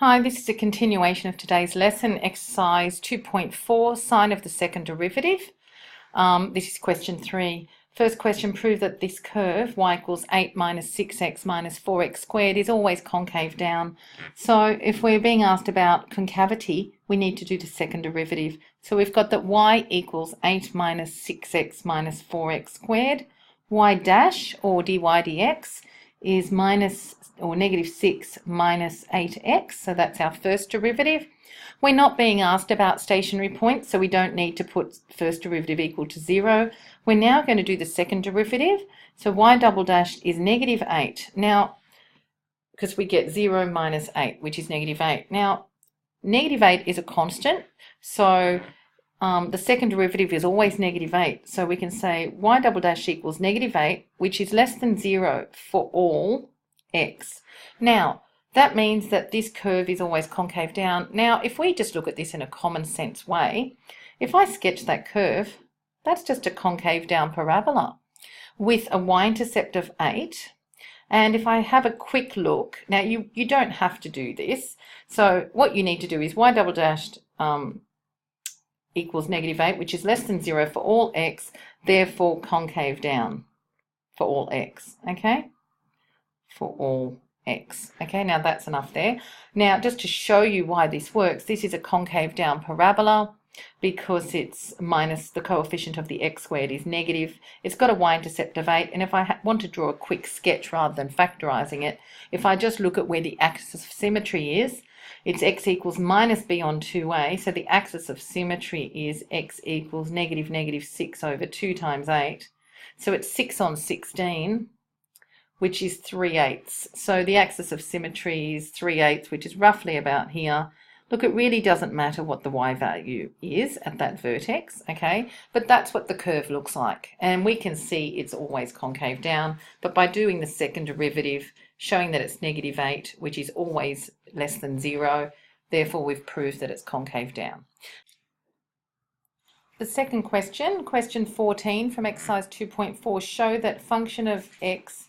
Hi, this is a continuation of today's lesson, exercise 2.4, sine of the second derivative. This is question 3. First question, prove that this curve, y equals 8 minus 6x minus 4x squared, is always concave down. So if we're being asked about concavity, we need to do the second derivative. So we've got that y equals 8 minus 6x minus 4x squared. Y dash, or dy dx, is minus or negative 6 minus 8x, so that's our first derivative. We're not being asked about stationary points, so we don't need to put first derivative equal to 0. We're now going to do the second derivative, so y double dash is negative 8. Now, because we get 0 minus 8, which is negative 8. Now, negative 8 is a constant, so the second derivative is always negative 8. So we can say y double dash equals negative 8, which is less than 0 for all x. Now, that means that this curve is always concave down. Now, if we just look at this in a common sense way, if I sketch that curve, that's just a concave down parabola with a y-intercept of 8. And if I have a quick look, now you don't have to do this. So what you need to do is y double dashed equals negative 8, which is less than 0 for all x, therefore concave down for all x, okay? For all x. Okay, now that's enough there. Now, just to show you why this works, this is a concave down parabola because it's minus the coefficient of the x squared is negative. It's got a y-intercept of 8, and if I want to draw a quick sketch rather than factorising it, if I just look at where the axis of symmetry is, it's x equals minus b on 2a, so the axis of symmetry is x equals negative 6 over 2 times 8. So it's 6 on 16, which is 3/8. So the axis of symmetry is 3/8, which is roughly about here. Look, it really doesn't matter what the y value is at that vertex, okay? But that's what the curve looks like. And we can see it's always concave down. But by doing the second derivative, showing that it's negative 8, which is always less than 0, therefore we've proved that it's concave down. The second question, question 14 from exercise 2.4, show that function of x,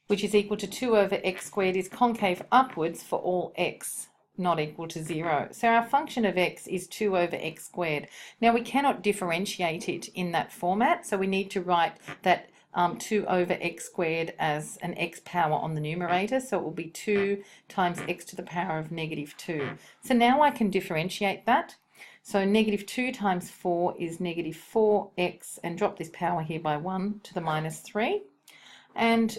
which is equal to 2 over x squared, is concave upwards for all x not equal to 0. So our function of x is 2 over x squared. Now we cannot differentiate it in that format, so we need to write that 2 over x squared as an x power on the numerator, so it will be 2 times x to the power of negative 2. So now I can differentiate that. So negative 2 times 4 is negative 4x, and drop this power here by 1 to the minus 3. And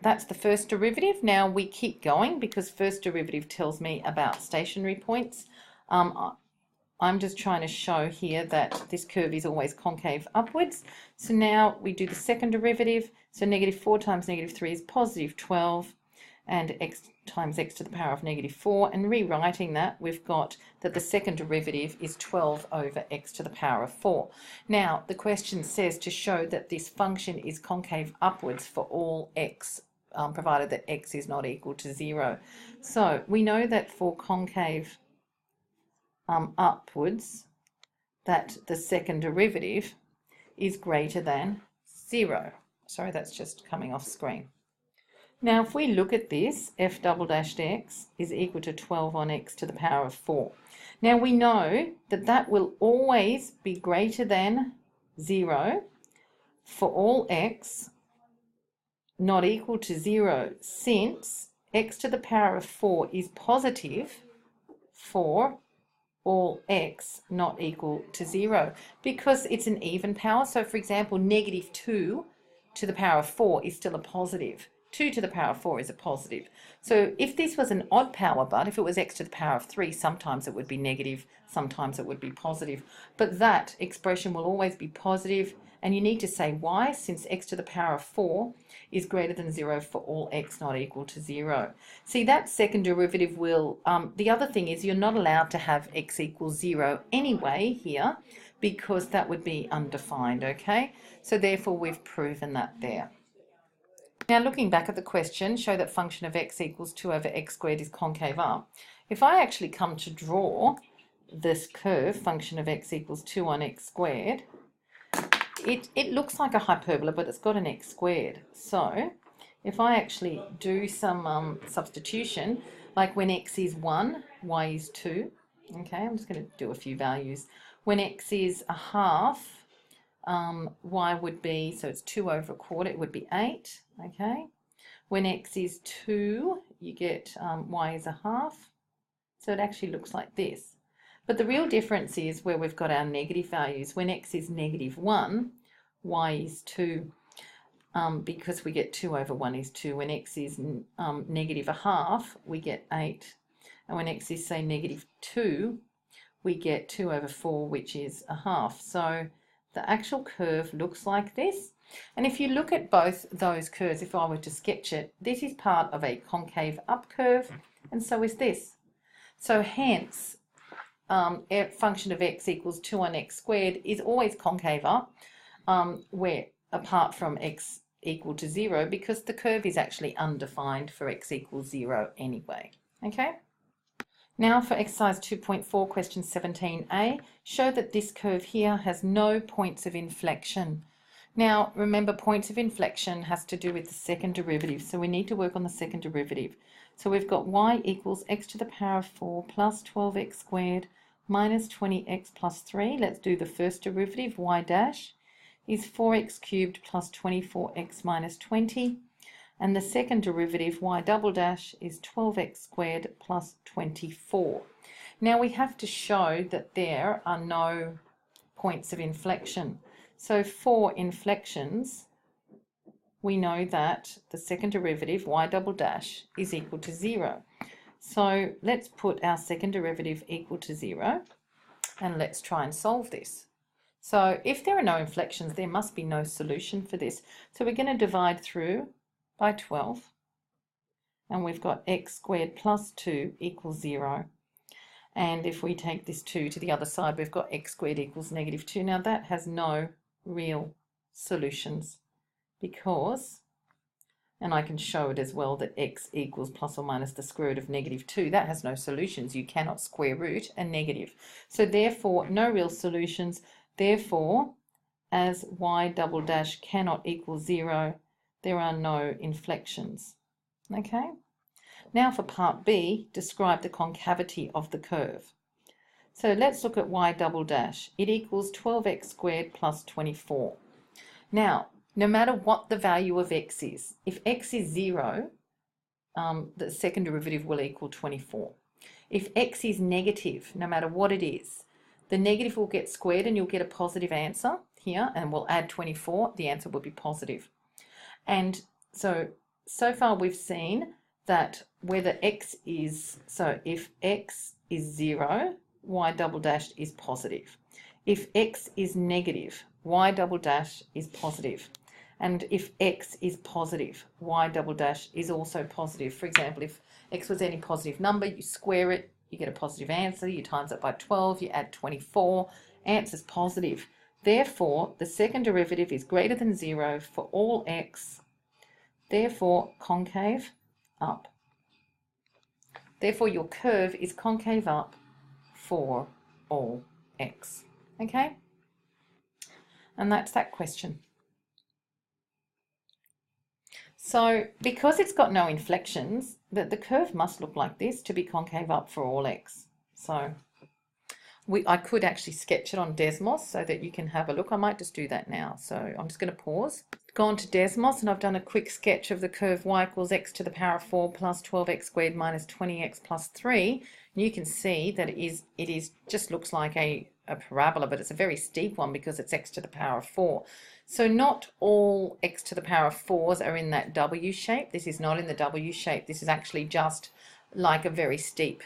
that's the first derivative. Now we keep going because first derivative tells me about stationary points. I'm just trying to show here that this curve is always concave upwards. So now we do the second derivative. So negative 4 times negative 3 is positive 12, and x times x to the power of negative 4. And rewriting that, we've got that the second derivative is 12 over x to the power of 4. Now, the question says to show that this function is concave upwards for all x, provided that x is not equal to 0. So we know that for concave upwards, that the second derivative is greater than 0. Sorry, that's just coming off screen. Now, if we look at this, f double dashed x is equal to 12 on x to the power of 4. Now, we know that that will always be greater than 0 for all x not equal to 0, since x to the power of 4 is positive for all x not equal to 0, because it's an even power. So, for example, negative 2 to the power of 4 is still a positive. 2 to the power of 4 is a positive. So if this was an odd power, but if it was x to the power of 3, sometimes it would be negative, sometimes it would be positive. But that expression will always be positive, and you need to say why, since x to the power of 4 is greater than 0 for all x not equal to 0. See, that second derivative will, the other thing is you're not allowed to have x equals 0 anyway here, because that would be undefined, okay? So therefore we've proven that there. Now, looking back at the question, show that function of x equals 2 over x squared is concave up. If I actually come to draw this curve, function of x equals 2 on x squared, it looks like a hyperbola, but it's got an x squared. So if I actually do some substitution, like when x is 1, y is 2. Okay, I'm just going to do a few values. When x is a half, y would be, so it's 2 over a quarter, it would be 8. Okay, when x is 2, you get y is a half. So it actually looks like this. But the real difference is where we've got our negative values. When x is -1, y is 2, because we get 2 over 1 is 2. When x is negative a half, we get 8. And when x is, say, -2, we get 2 over 4, which is a half. So the actual curve looks like this. And if you look at both those curves, if I were to sketch it, this is part of a concave up curve, and so is this. So hence, function of x equals 2 on x squared is always concave up, where apart from x equal to 0, because the curve is actually undefined for x equals 0 anyway. Okay. Now for exercise 2.4, question 17a, show that this curve here has no points of inflection. Now remember, points of inflection has to do with the second derivative, so we need to work on the second derivative. So we've got y equals x to the power of 4 plus 12x squared minus 20x plus 3. Let's do the first derivative. Y dash is 4x cubed plus 24x minus 20. And the second derivative, y double dash, is 12x squared plus 24. Now we have to show that there are no points of inflection. So for inflections, we know that the second derivative, y double dash, is equal to 0. So let's put our second derivative equal to 0, and let's try and solve this. So if there are no inflections, there must be no solution for this. So we're going to divide through by 12, and we've got x squared plus 2 equals 0. And if we take this 2 to the other side, we've got x squared equals -2. Now that has no real solutions, because, and I can show it as well, that x equals plus or minus the square root of -2. That has no solutions. You cannot square root a negative. So therefore, no real solutions. Therefore, as y double dash cannot equal 0, there are no inflections. Okay? Now for part B, describe the concavity of the curve. So let's look at y double dash. It equals 12x squared plus 24. Now, no matter what the value of x is, if x is 0, the second derivative will equal 24. If x is negative, no matter what it is, the negative will get squared and you'll get a positive answer here, and we'll add 24, the answer will be positive. And so far we've seen that whether x is, so if x is 0, y double dash is positive. If x is negative, y double dash is positive. And if x is positive, y double dash is also positive. For example, if x was any positive number, you square it, you get a positive answer, you times it by 12, you add 24, answer's positive. Therefore, the second derivative is greater than 0 for all x, therefore concave up. Therefore, your curve is concave up for all x. Okay? And that's that question. So because it's got no inflections, the curve must look like this to be concave up for all x. So I could actually sketch it on Desmos so that you can have a look. I might just do that now. So I'm just going to pause. Gone to Desmos, and I've done a quick sketch of the curve y equals x to the power of 4 plus 12x squared minus 20x plus 3. And you can see that it is just looks like a parabola, but it's a very steep one because it's x to the power of 4. So not all x to the power of 4s are in that W shape. This is not in the W shape. This is actually just like a very steep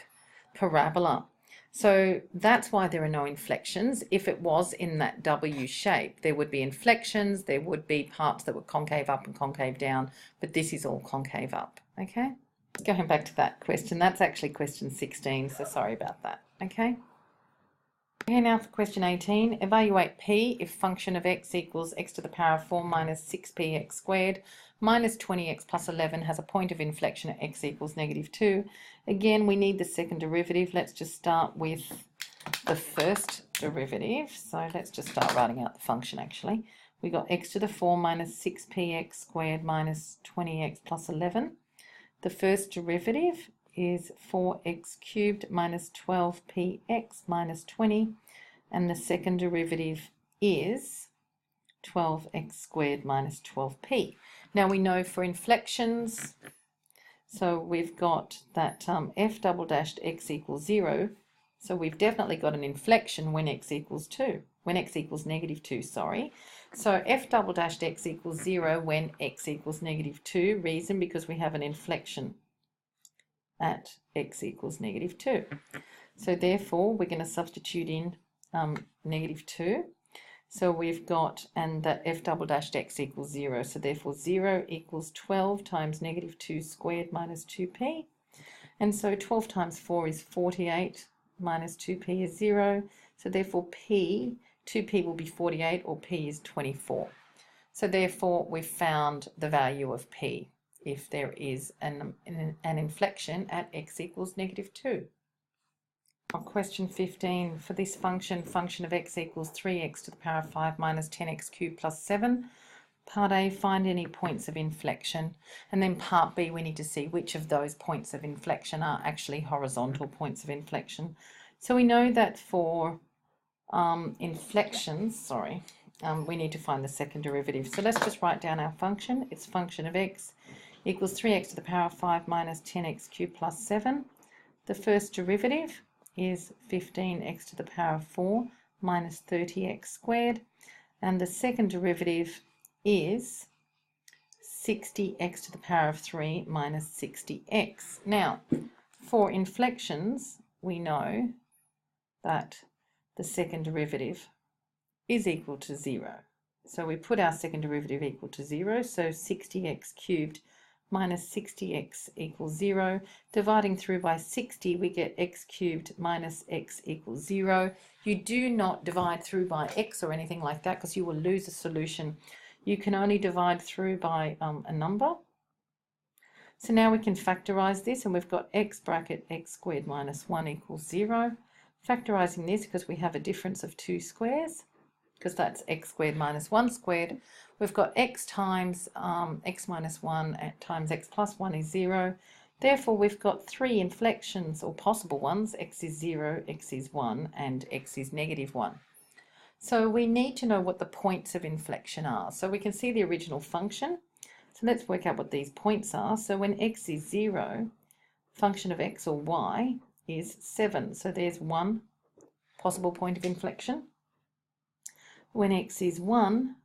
parabola. So that's why there are no inflections. If it was in that W shape, there would be inflections, there would be parts that were concave up and concave down, but this is all concave up, okay? Going back to that question, that's actually question 16, so sorry about that, okay? Okay, now for question 18, evaluate P if function of x equals x to the power of 4 minus 6px squared minus 20x plus 11 has a point of inflection at x equals -2. Again, we need the second derivative. Let's just start with the first derivative. So let's just start writing out the function actually. We got x to the 4 minus 6px squared minus 20x plus 11. The first derivative is 4x cubed minus 12px minus 20, and the second derivative is 12x squared minus 12p. Now we know for inflections, so we've got that f double dashed x equals 0, so we've definitely got an inflection when x equals 2, when x equals negative 2, sorry. So f double dashed x equals 0 when x equals negative 2, reason because we have an inflection at x equals negative 2. So therefore we're going to substitute in negative 2. So we've got, and that f double dashed x equals 0, so therefore 0 equals 12 times negative 2 squared minus 2p, and so 12 times 4 is 48, minus 2p is 0, so therefore 2p will be 48, or p is 24. So therefore we've found the value of p if there is an inflection at x equals negative 2. On question 15, for this function of x equals 3x to the power of 5 minus 10x cubed plus 7, part A, find any points of inflection, and then part B, we need to see which of those points of inflection are actually horizontal points of inflection. So we know that for inflections, we need to find the second derivative. So let's just write down our function. It's function of x equals 3x to the power of 5 minus 10x cubed plus 7. The first derivative is 15x to the power of 4 minus 30x squared, and the second derivative is 60x to the power of 3 minus 60x. Now, for inflections, we know that the second derivative is equal to 0. So we put our second derivative equal to 0, so 60x cubed minus 60x equals 0. Dividing through by 60, we get x cubed minus x equals 0. You do not divide through by x or anything like that because you will lose a solution. You can only divide through by a number. So now we can factorize this, and we've got x bracket x squared minus 1 equals 0. Factorizing this, because we have a difference of 2 squares, because that's x squared minus 1 squared, we've got x times x minus 1 times x plus 1 is 0. Therefore, we've got 3 inflections, or possible ones. X is 0, x is 1, and x is negative 1. So we need to know what the points of inflection are. So we can see the original function. So let's work out what these points are. So when x is 0, function of x or y is 7. So there's one possible point of inflection. When x is 1,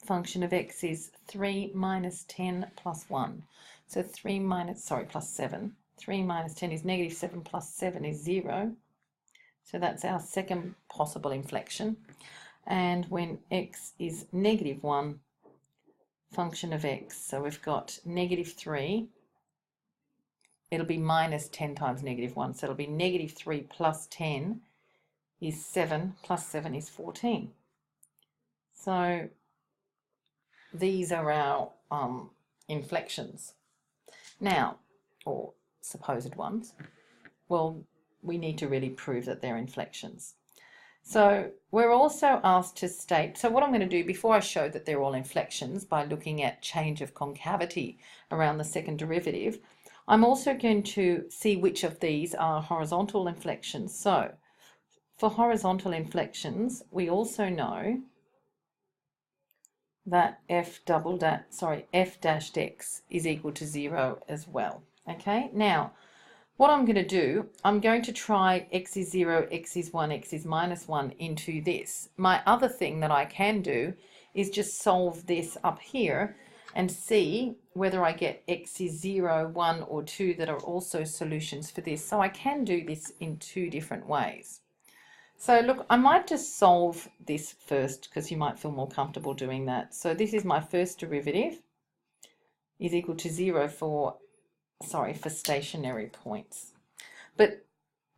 function of x is 3 minus 10 plus 1. So plus 7. 3 minus 10 is negative 7 plus 7 is 0. So that's our second possible inflection. And when x is negative 1, function of x, so we've got negative 3. It'll be minus 10 times negative 1. So it'll be negative 3 plus 10 is 7, plus 7 is 14. So these are our inflections. Now, or supposed ones. Well, we need to really prove that they're inflections. So we're also asked to state, so what I'm going to do before I show that they're all inflections by looking at change of concavity around the second derivative, I'm also going to see which of these are horizontal inflections. So for horizontal inflections, we also know that f dashed x is equal to 0 as well. Okay, now what I'm going to do, I'm going to try x is 0, x is 1, x is minus 1 into this. My other thing that I can do is just solve this up here and see whether I get x is 0, 1 or 2 that are also solutions for this. So I can do this in 2 different ways. So look, I might just solve this first because you might feel more comfortable doing that. So this is my first derivative is equal to 0 for stationary points. But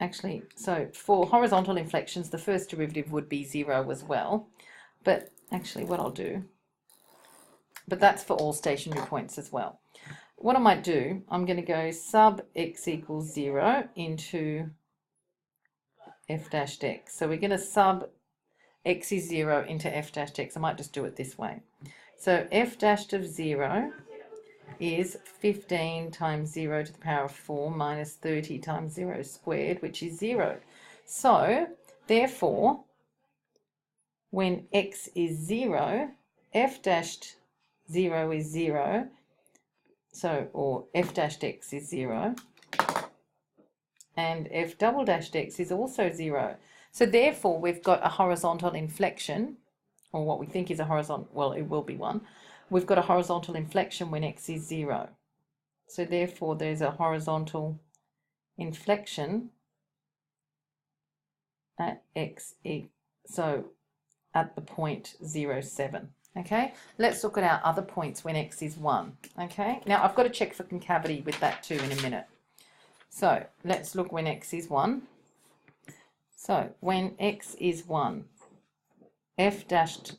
actually, so for horizontal inflections, the first derivative would be 0 as well. But actually what I'll do, but that's for all stationary points as well. What I might do, I'm going to go sub x equals 0 into f dashed x. So we're going to sub x is 0 into f dashed x. I might just do it this way. So f dashed of 0 is 15 times 0 to the power of 4 minus 30 times 0 squared, which is 0. So, therefore, when x is 0, f dashed 0 is 0, so, or f dashed x is 0, and f double dashed x is also 0. So therefore, we've got a horizontal inflection, or what we think is a horizontal, well, it will be one. We've got a horizontal inflection when x is 0. So therefore, there's a horizontal inflection at x, so at the point 0, 7. Okay, let's look at our other points when x is 1. Okay, now I've got to check for concavity with that too in a minute. So let's look when x is 1. So when x is 1, f dashed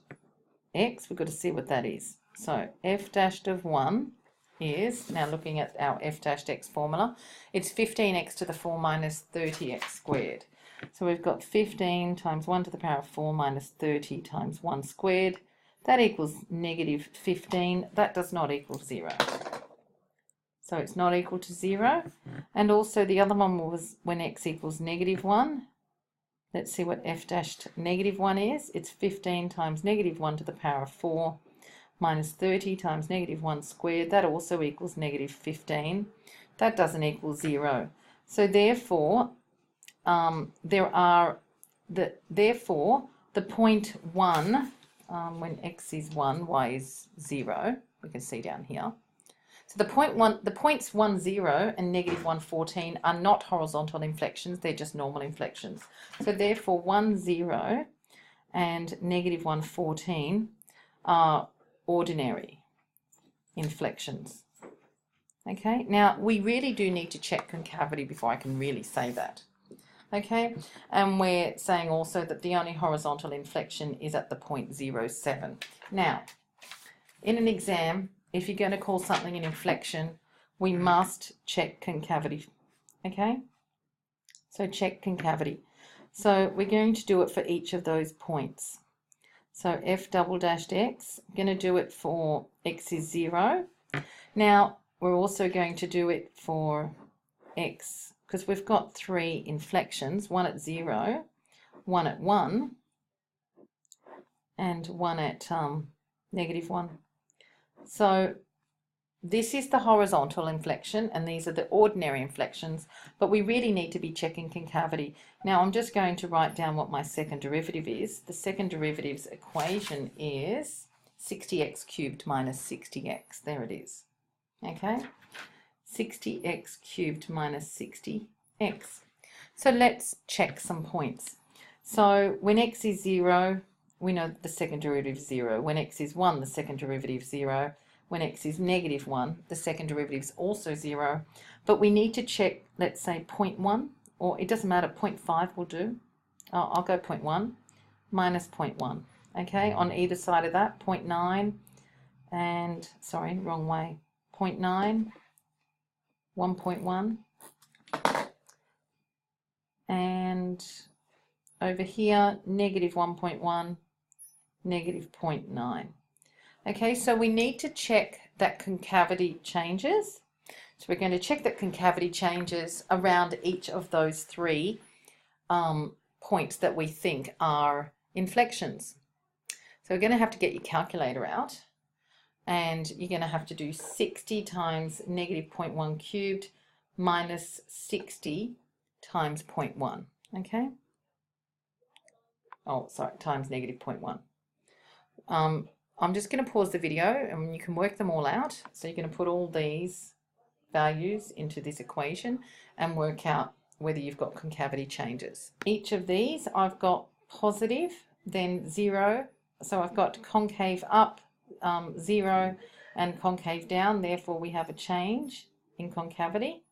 x, we've got to see what that is. So f dashed of 1 is, now looking at our f dashed x formula, it's 15x to the 4 minus 30x squared. So we've got 15 times 1 to the power of 4 minus 30 times 1 squared. That equals negative 15. That does not equal 0. So it's not equal to 0. And also the other one was when x equals negative 1. Let's see what f dashed negative 1 is. It's 15 times negative 1 to the power of 4 minus 30 times negative 1 squared. That also equals negative 15. That doesn't equal 0. So therefore, therefore the point 1, when x is 1, y is 0, we can see down here. So the points 1, 0 and negative 1, 14 are not horizontal inflections, they're just normal inflections. So therefore 1, 0 and negative 1, 14 are ordinary inflections. Okay, now we really do need to check concavity before I can really say that. Okay, and we're saying also that the only horizontal inflection is at the point 0, 7. Now, in an exam, if you're going to call something an inflection, we must check concavity. Okay, so check concavity. So we're going to do it for each of those points. So f double dashed x, I'm going to do it for x is 0. Now, we're also going to do it for x, because we've got 3 inflections, one at 0, one at 1, and one at negative 1. So this is the horizontal inflection, and these are the ordinary inflections, but we really need to be checking concavity. Now I'm just going to write down what my second derivative is. The second derivative's equation is 60x cubed minus 60x. There it is. Okay, 60x cubed minus 60x. So let's check some points. So when x is 0, we know that the second derivative is 0. When x is 1, the second derivative is 0. When x is negative 1, the second derivative is also 0. But we need to check, let's say 0.1, or it doesn't matter, 0.5 will do. I'll go 0.1 minus 0.1. Okay, on either side of that, 0.9 and, sorry, wrong way, 0.9, 1.1, and over here, negative 1.1, negative 0.9. Okay, so we need to check that concavity changes. So we're going to check that concavity changes around each of those 3 points that we think are inflections. So we're going to have to get your calculator out, and you're going to have to do 60 times negative 0.1 cubed minus 60 times 0.1. Okay? Oh, sorry, times negative 0.1. I'm just going to pause the video and you can work them all out. So you're going to put all these values into this equation and work out whether you've got concavity changes. Each of these I've got positive, then 0. So I've got concave up, 0, and concave down. Therefore we have a change in concavity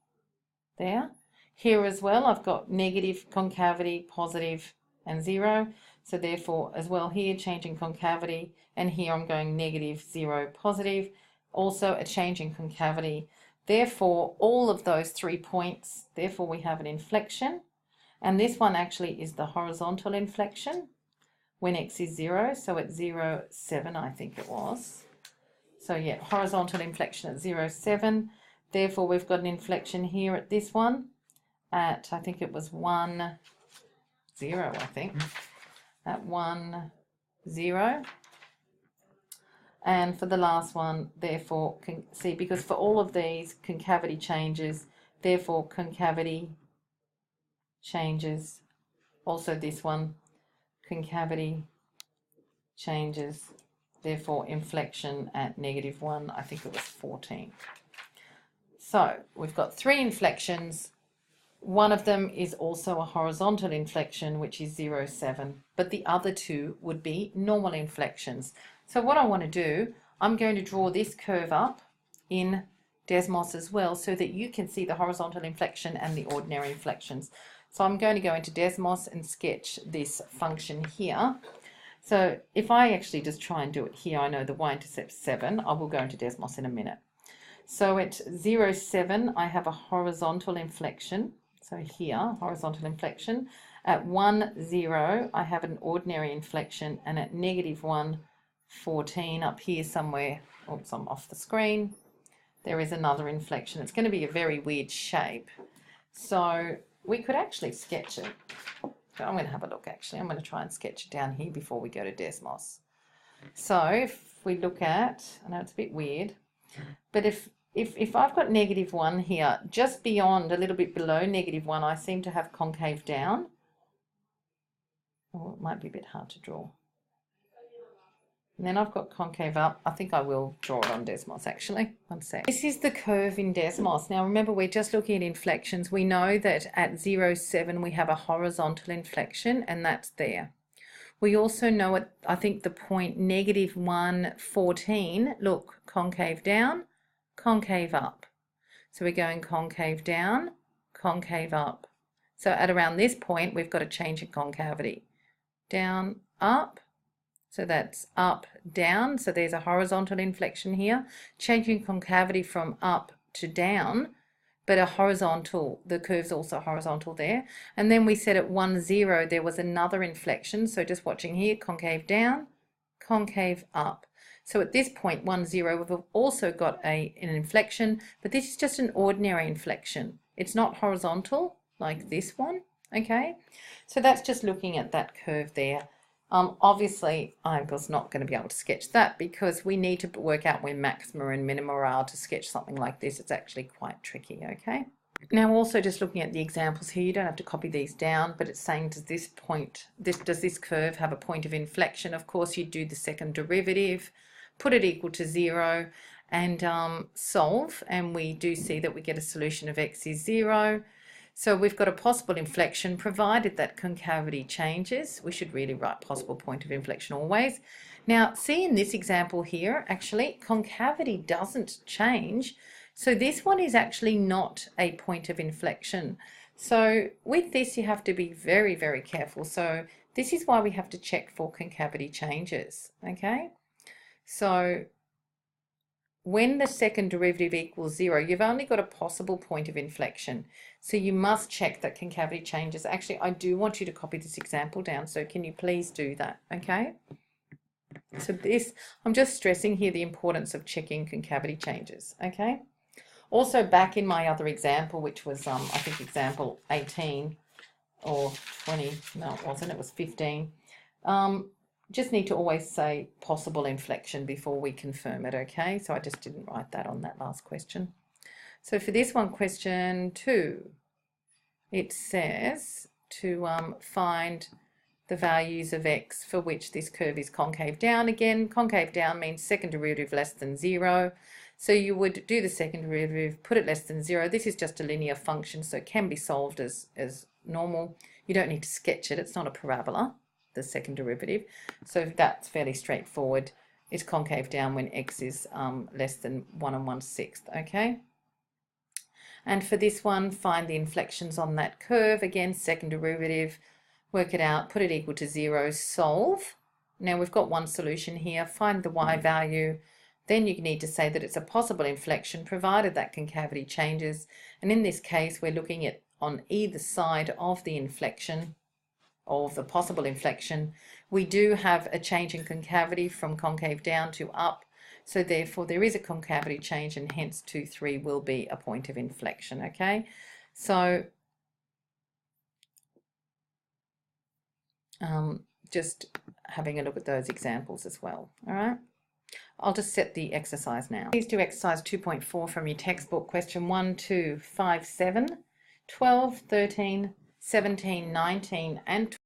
there. Here as well I've got negative concavity, positive, and 0. So therefore as well here change in concavity, and here I'm going negative, 0, positive, also a change in concavity. Therefore all of those 3 points, therefore we have an inflection, and this one actually is the horizontal inflection when x is 0, so at 0, 7 I think it was. So yeah, horizontal inflection at 0, 7. Therefore, we've got an inflection here at this one at, I think it was 1, 0, I think, at 1, 0. And for the last one, therefore, see, because for all of these, concavity changes, therefore concavity changes. Also this one, concavity changes, therefore inflection at -1, I think it was 14. So we've got 3 inflections. One of them is also a horizontal inflection, which is 0, 7, but the other 2 would be normal inflections. So what I want to do, I'm going to draw this curve up in Desmos as well so that you can see the horizontal inflection and the ordinary inflections. So I'm going to go into Desmos and sketch this function here. So if I actually just try and do it here, I know the y-intercept 7. I will go into Desmos in a minute. So at 0, 7, I have a horizontal inflection. So here, horizontal inflection. At 1, 0, I have an ordinary inflection, and at -1, 14, up here somewhere, oops, I'm off the screen, there is another inflection. It's going to be a very weird shape. So we could actually sketch it. So I'm going to have a look actually. I'm going to try and sketch it down here before we go to Desmos. So if we look at, I know it's a bit weird, but if I've got -1 here, just beyond, a little bit below -1, I seem to have concave down. Oh, it might be a bit hard to draw. And then I've got concave up. I think I will draw it on Desmos actually. One sec. This is the curve in Desmos. Now remember, we're just looking at inflections. We know that at 0, 7 we have a horizontal inflection, and that's there. We also know at, I think, the point -1, 14, look, concave down, concave up. So we're going concave down, concave up. So at around this point, we've got a change in concavity. Down, up. So that's up, down. So there's a horizontal inflection here, changing concavity from up to down, but a horizontal, the curve's also horizontal there. And then we said at 1, 0, there was another inflection. So just watching here, concave down, concave up. So at this point, 1, 0, we've also got an inflection, but this is just an ordinary inflection. It's not horizontal like this one, okay? So that's just looking at that curve there. Obviously, I was not going to be able to sketch that because we need to work out where maxima and minima are to sketch something like this. It's actually quite tricky, okay? Now also just looking at the examples here, you don't have to copy these down, but it's saying does this curve have a point of inflection? Of course, you do the second derivative, put it equal to 0 and solve, and we do see that we get a solution of x is 0. So we've got a possible inflection provided that concavity changes. We should really write possible point of inflection always. Now see in this example here, actually concavity doesn't change. So this one is actually not a point of inflection. So with this you have to be very, very careful. So this is why we have to check for concavity changes, okay? So when the second derivative equals 0, you've only got a possible point of inflection. So you must check that concavity changes. Actually, I do want you to copy this example down. So can you please do that, okay? So this, I'm just stressing here the importance of checking concavity changes, okay? Also back in my other example, which was, I think example 18 or 20, no it wasn't, it was 15. Just need to always say possible inflection before we confirm it, okay? So I just didn't write that on that last question. So for this one, question 2, it says to find the values of x for which this curve is concave down again. Concave down means second derivative less than 0. So you would do the second derivative, put it less than 0. This is just a linear function, so it can be solved as normal. You don't need to sketch it. It's not a parabola, the second derivative. So that's fairly straightforward. It's concave down when x is less than 1 1/6, okay? And for this one, find the inflections on that curve. Again, second derivative, work it out, put it equal to 0, solve. Now we've got one solution here, find the y value. Then you need to say that it's a possible inflection provided that concavity changes. And in this case, we're looking at on either side of the inflection, of the possible inflection, we do have a change in concavity from concave down to up. So therefore there is a concavity change, and hence 2, 3 will be a point of inflection, okay? So just having a look at those examples as well, all right? I'll just set the exercise now. Please do exercise 2.4 from your textbook. Question 1, 2, 5, 7, 12, 13, 17, 19, and